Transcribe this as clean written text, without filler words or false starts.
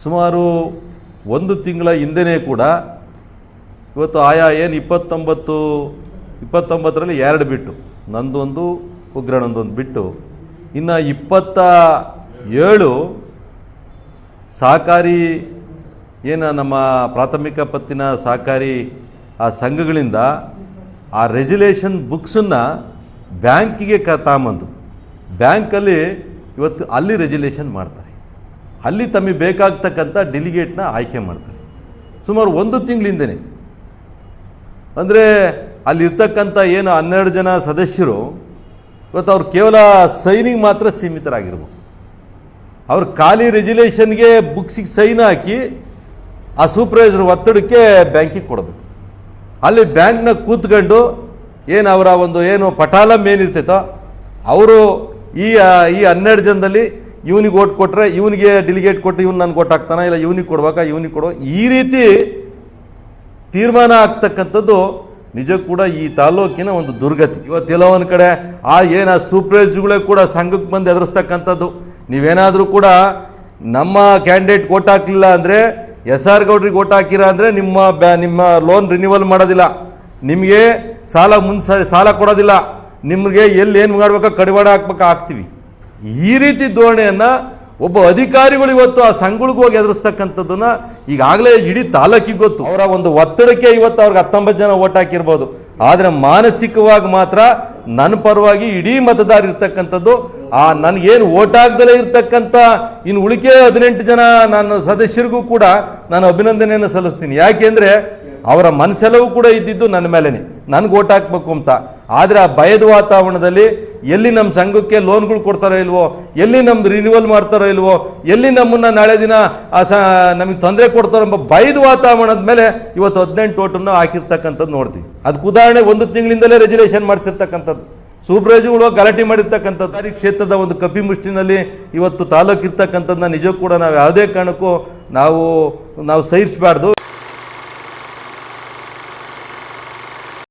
ಸುಮಾರು ಒಂದು ತಿಂಗಳ ಹಿಂದೆಯೇ ಕೂಡ ಇವತ್ತು ಆಯಾ ಏನು 29ರಲ್ಲಿ 2 ಬಿಟ್ಟು ನಂದೊಂದು ಉಗ್ರನೊಂದೊಂದು ಬಿಟ್ಟು ಇನ್ನು 27 ಸಹಕಾರಿ ಏನು ನಮ್ಮ ಪ್ರಾಥಮಿಕ ಪತ್ತಿನ ಸಹಕಾರಿ ಆ ಸಂಘಗಳಿಂದ ಆ ರೆಜುಲೇಷನ್ ಬುಕ್ಸನ್ನು ಬ್ಯಾಂಕಿಗೆ ತಗೊಂಬಂದು ಬ್ಯಾಂಕಲ್ಲಿ ಇವತ್ತು ಅಲ್ಲಿ ರೆಜುಲೇಷನ್ ಮಾಡ್ತಾರೆ, ಅಲ್ಲಿ ತಮಗೆ ಬೇಕಾಗ್ತಕ್ಕಂಥ ಡೆಲಿಗೇಟ್ನ ಆಯ್ಕೆ ಮಾಡ್ತಾರೆ. ಸುಮಾರು ಒಂದು ತಿಂಗಳಿಂದನೇ ಅಂದರೆ ಅಲ್ಲಿರ್ತಕ್ಕಂಥ ಏನು 12 ಜನ ಸದಸ್ಯರು ಇವತ್ತು ಅವ್ರು ಕೇವಲ ಸೈನಿಗೆ ಮಾತ್ರ ಸೀಮಿತರಾಗಿರ್ಬೋದು. ಅವ್ರು ಖಾಲಿ ರೆಜುಲೇಷನ್ಗೆ ಬುಕ್ಸಿಗೆ ಸೈನ್ ಹಾಕಿ ಆ ಸೂಪರ್ವೈಸರ್ ಒತ್ತಡಕ್ಕೆ ಬ್ಯಾಂಕಿಗೆ ಕೊಡಬೇಕು. ಅಲ್ಲಿ ಬ್ಯಾಂಕ್ನ ಕೂತ್ಕೊಂಡು ಏನು ಅವರ ಒಂದು ಏನು ಪಟಾಲಂ ಏನಿರ್ತೈತೋ ಅವರು ಈ 12 ಜನದಲ್ಲಿ ಇವನಿಗೆ ಓಟ್ ಕೊಟ್ಟರೆ ಇವನಿಗೆ ಡೆಲಿಗೇಟ್ ಕೊಟ್ಟು ಇವ್ನು ನನಗೆ ಓಟ್ ಹಾಕ್ತಾನೆ, ಇಲ್ಲ ಇವನಿಗೆ ಕೊಡ್ಬೇಕಾ ಇವನಿಗೆ ಕೊಡೋ ಈ ರೀತಿ ತೀರ್ಮಾನ ಆಗ್ತಕ್ಕಂಥದ್ದು ನಿಜ ಕೂಡ ಈ ತಾಲೂಕಿನ ಒಂದು ದುರ್ಗತಿ. ಇವತ್ತೆಲ್ಲ ಒಂದು ಕಡೆ ಏನು ಸೂಪರ್ವೈಸರ್ಗಳೇ ಕೂಡ ಸಂಘಕ್ಕೆ ಬಂದು ಎದುರಿಸ್ತಕ್ಕಂಥದ್ದು. ನೀವೇನಾದರೂ ಕೂಡ ನಮ್ಮ ಕ್ಯಾಂಡಿಡೇಟ್ ಓಟ್ ಹಾಕಲಿಲ್ಲ ಅಂದರೆ SR ಗೌಡ್ರಿಗೆ ಓಟ್ ಹಾಕಿರ ಅಂದರೆ ನಿಮ್ಮ ಲೋನ್ ರಿನ್ಯೂವಲ್ ಮಾಡೋದಿಲ್ಲ, ನಿಮಗೆ ಸಾಲ ಕೊಡೋದಿಲ್ಲ, ನಿಮಗೆ ಎಲ್ಲಿ ಏನು ಮಾಡಬೇಕಾ ಕಡಿವಾಡ ಹಾಕ್ತೀವಿ. ಈ ರೀತಿ ಧೋರಣೆಯನ್ನು ಒಬ್ಬ ಅಧಿಕಾರಿಗಳು ಇವತ್ತು ಆ ಸಂಘಗಳಿಗೆ ಹೋಗಿ ಎದುರಿಸ್ತಕ್ಕಂಥದ್ದನ್ನ ಈಗಾಗಲೇ ಇಡೀ ತಾಲೂಕಿಗೆ ಗೊತ್ತು. ಅವರ ಒಂದು ಒತ್ತಡಕ್ಕೆ ಇವತ್ತು ಅವ್ರಿಗೆ 19 ಜನ ಓಟ್ ಹಾಕಿರ್ಬೋದು, ಆದರೆ ಮಾನಸಿಕವಾಗಿ ಮಾತ್ರ ನನ್ನ ಪರವಾಗಿ ಇಡೀ ಮತದಾರ ಇರ್ತಕ್ಕಂಥದ್ದು ನನಗೇನು ಓಟ್ ಆಗದಲ್ಲೇ ಇರ್ತಕ್ಕಂಥ ಇನ್ನು ಉಳಿಕೆ 18 ಜನ ನನ್ನ ಸದಸ್ಯರಿಗೂ ಕೂಡ ನಾನು ಅಭಿನಂದನೆಯನ್ನು ಸಲ್ಲಿಸ್ತೀನಿ. ಯಾಕೆಂದರೆ ಅವರ ಮನಸ್ಸೆಲ್ಲವೂ ಕೂಡ ಇದ್ದಿದ್ದು ನನ್ನ ಮೇಲೇನೆ, ನನಗೆ ಓಟ್ ಹಾಕಬೇಕು ಅಂತ. ಆದರೆ ಆ ಭಯದ ವಾತಾವರಣದಲ್ಲಿ ಎಲ್ಲಿ ನಮ್ಮ ಸಂಘಕ್ಕೆ ಲೋನ್ಗಳು ಕೊಡ್ತಾರೋ ಇಲ್ವೋ, ಎಲ್ಲಿ ನಮ್ದು ರಿನ್ಯೂವಲ್ ಮಾಡ್ತಾರೋ ಇಲ್ವೋ, ಎಲ್ಲಿ ನಮ್ಮನ್ನು ನಾಳೆ ದಿನ ನಮಗೆ ತೊಂದರೆ ಕೊಡ್ತಾರೋ ಎಂಬ ಭಯದ ವಾತಾವರಣದ ಮೇಲೆ ಇವತ್ತು 18 ಓಟನ್ನು ಹಾಕಿರ್ತಕ್ಕಂಥದ್ದು ನೋಡ್ತೀವಿ. ಅದಕ್ಕೆ ಉದಾಹರಣೆ ಒಂದು ತಿಂಗಳಿಂದಲೇ ರೆಜುಲೇಷನ್ ಮಾಡಿಸಿರ್ತಕ್ಕಂಥದ್ದು, ಸೂಪರ್ವೈಸರ್ಗಳು ಗಲಾಟೆ ಮಾಡಿರ್ತಕ್ಕಂಥದ್ದು. ಕ್ಷೇತ್ರದ ಒಂದು ಕಪಿ ಮುಷ್ಟಿನಲ್ಲಿ ಇವತ್ತು ತಾಲೂಕು ಇರ್ತಕ್ಕಂಥದ್ದನ್ನ ನಿಜಕ್ಕೂ ಕೂಡ ನಾವು ಯಾವುದೇ ಕಾರಣಕ್ಕೂ ನಾವು ಸಹಿಸಬಾರ್ದು.